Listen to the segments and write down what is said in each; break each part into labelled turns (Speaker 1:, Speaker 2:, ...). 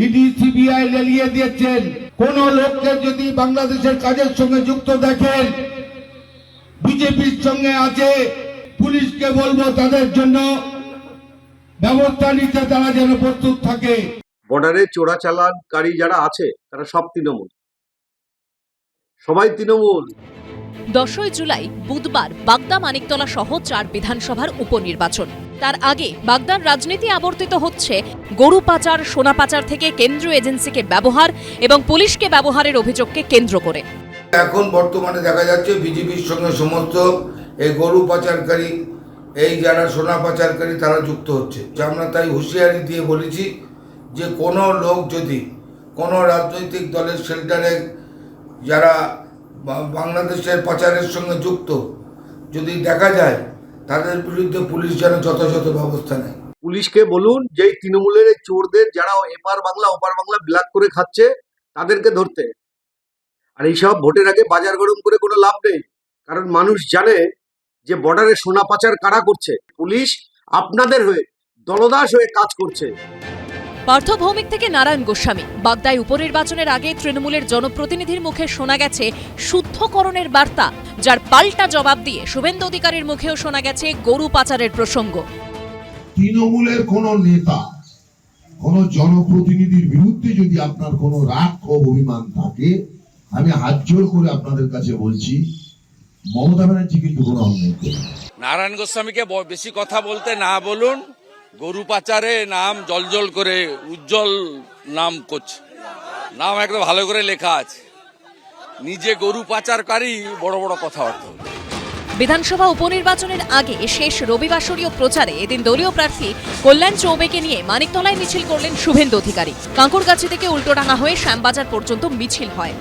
Speaker 1: ED CBI লেলিয়ে দিয়েছেন। কোন লোককে যদি বাংলাদেশের কাজের সঙ্গে যুক্ত দেখেন, বিজেপির সঙ্গে আছে, পুলিশকে বলবো তাদের জন্য ব্যবস্থা নিতে তারা যেন প্রস্তুত থাকে।
Speaker 2: বর্ডারে চোরাচালানকারী যারা আছে তারা সব তৃণমূল, সবাই তৃণমূল।
Speaker 3: 10ই জুলাই বুধবার বাগদা মানিকতলা সহ 4 বিধানসভার উপনির্বাচন। তার আগে বাগদার রাজনীতি আবর্তিত হচ্ছে গরু পাচার, সোনা পাচার থেকে কেন্দ্রীয় এজেন্সিকে ব্যবহার এবং পুলিশকে ব্যবহারের অভিযোগকে কেন্দ্র করে।
Speaker 4: এখন বর্তমানে দেখা যাচ্ছে বিজেপির সঙ্গে সমস্ত এই গরু পাচারকারী, এই যারা সোনা পাচারকারী তারা যুক্ত হচ্ছে। আমরা তাই হুঁশিয়ারি দিয়ে বলেছি যে কোনো লোক যদি কোনো রাজনৈতিক দলের শেল্টারে যারা বাংলাদেশের পাচারের সঙ্গে যুক্ত যদি দেখা যায়, তাদের বিরুদ্ধে পুলিশ যেন যথাযথ ব্যবস্থা নেয়।
Speaker 2: পুলিশকে বলুন যে এই তৃণমূলের এই চোরদের যারা এপার বাংলা ওপার বাংলা ব্ল্যাক করে খাচ্ছে তাদেরকে ধরতে। আর এইসব ভোটের আগে বাজার গরম করে কোনো লাভ নেই, কারণ মানুষ জানে যে বর্ডারে সোনা পাচার কারা করছে। পুলিশ আপনাদের হয়ে দলদাস হয়ে কাজ করছে।
Speaker 3: পার্থ ভৌমিক থেকে নারায়ণ গোস্বামী। বাগদায় উপনির্বাচনের আগে তৃণমূলের জনপ্রতিনিধির মুখে শোনা গেছে শুদ্ধকরণের বার্তা, যার পাল্টা জবাব দিয়ে শুভেন্দু অধিকারীর মুখেও শোনা গেছে গরু পাচারের প্রসঙ্গ।
Speaker 5: তৃণমূলের কোন নেতা, কোন জনপ্রতিনিধির বিরুদ্ধে যদি আপনার কোন রাগ ও অভিমান থাকে, আমি হাত জোর করে আপনাদের কাছে বলছি, মমতা ব্যানার্জি কিন্তু কোনো অন্যায় করেনি।
Speaker 6: নারায়ণ গোস্বামীকে বেশি কথা বলতে না বলুন। গরু পাচারে নাম জলজল করে উজ্জ্বল নাম করছে, নাম একদম ভালো করে লেখা আছে। নিজে গরু পাচারকারী, বড় বড় কথাবার্তা।
Speaker 3: বিধানসভা উপনির্বাচনের আগে শেষ রবিবাসরীয় প্রচারে এদিন দলীয় প্রার্থী কল্যাণ চৌবেকে নিয়ে মানিকতলায় মিছিল করলেন শুভেন্দু অধিকারী। কাঁকুরগাছি থেকে উল্টোডাঙ্গা হয়ে শ্যামবাজার পর্যন্ত মিছিল হয়।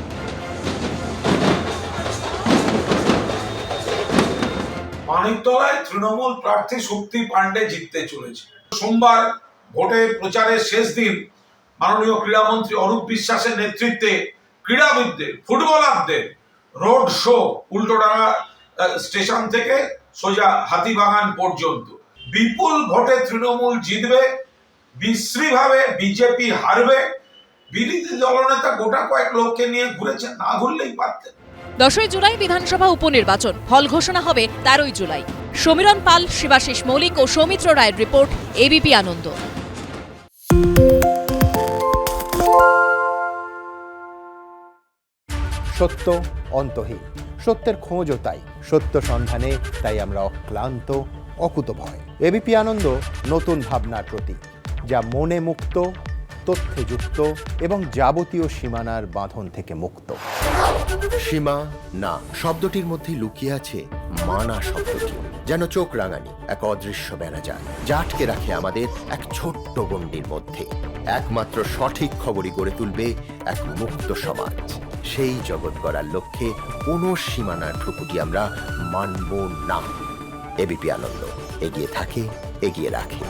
Speaker 7: মানিকতলায় তৃণমূল প্রার্থী শক্তি পাণ্ডে জিততে চলেছে। সোমবার ভোটের প্রচারের শেষ দিন মাননীয় ক্রীড়ামন্ত্রী অরূপ বিশ্বাসের নেতৃত্বে ক্রীড়াবিদদের, ফুটবলারদের রোড শো উল্টোডাঙ্গা স্টেশন থেকে সোজা হাতিবাগান পর্যন্ত। বিপুল ভোটে তৃণমূল জিতবে, বিশ্রীভাবে বিজেপি হারবে। বিরোধী দলনেতা গোটা কয়েক লোককে নিয়ে ঘুরেছে, না ঘুরলেই পারতেন।
Speaker 3: 10ই জুলাই বিধানসভা উপনির্বাচন, ফল ঘোষণা হবে 13ই জুলাই। সমীরণ পাল, শিবাশিস মৌলিক ও সৌমিত্র রায়ের রিপোর্ট, এবিপি আনন্দ।
Speaker 8: সত্য অন্তহীন, সত্যের খোঁজও তাই, সত্য সন্ধানে তাই আমরা অক্লান্ত, অকুতভয়। এবিপি আনন্দ নতুন ভাবনার প্রতীক, যা মনে মুক্ত, তথ্যে যুক্ত এবং যাবতীয় সীমানার বাঁধন থেকে মুক্ত।
Speaker 9: সীমা না শব্দটির মধ্যে লুকিয়ে আছে মানা শব্দটি, যেন চোখ রাঙানি এক অদৃশ্য বেড়াজাল, যা আটকে রাখে আমাদের এক ছোট্ট গণ্ডির মধ্যে। একমাত্র সঠিক খবরই গড়ে তুলবে এক মুক্ত সমাজ। সেই জগৎ গড়ার লক্ষ্যে কোনো সীমানার ঠুকুটি আমরা মানব না। এবিপি আনন্দ এগিয়ে থাকে, এগিয়ে রাখে।